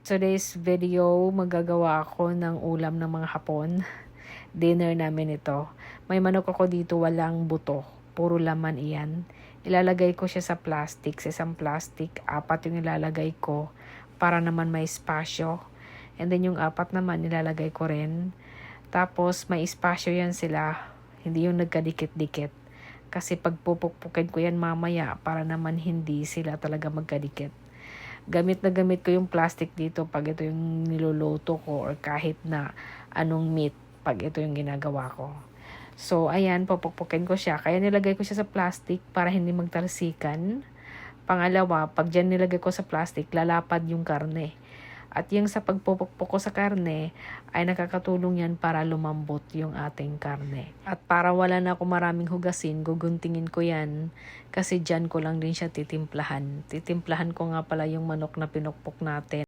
Today's video, magagawa ako ng ulam ng mga Hapon. Dinner namin ito. May manok ako dito, walang buto. Puro laman iyan. Ilalagay ko siya sa plastic. Sa isang plastic, 4 yung ilalagay ko para naman may espasyo. And then yung 4 naman ilalagay ko rin. Tapos may espasyo yan sila. Hindi yung nagkadikit-dikit. Kasi pag pupukpukin ko yan mamaya para naman hindi sila talaga magkadikit. Gamit na gamit ko yung plastic dito pag ito yung niluluto ko or kahit na anong meat pag ito yung ginagawa ko. So, ayan, pupukpukin ko siya. Kaya nilagay ko siya sa plastic para hindi magtalsikan. Pangalawa, pag dyan nilagay ko sa plastic, lalapad yung karne. At yung sa pagpupukpok ko sa karne, ay nakakatulong yan para lumambot yung ating karne. At para wala na ako maraming hugasin, guguntingin ko yan kasi dyan ko lang din siya titimplahan. Titimplahan ko nga pala yung manok na pinukpok natin.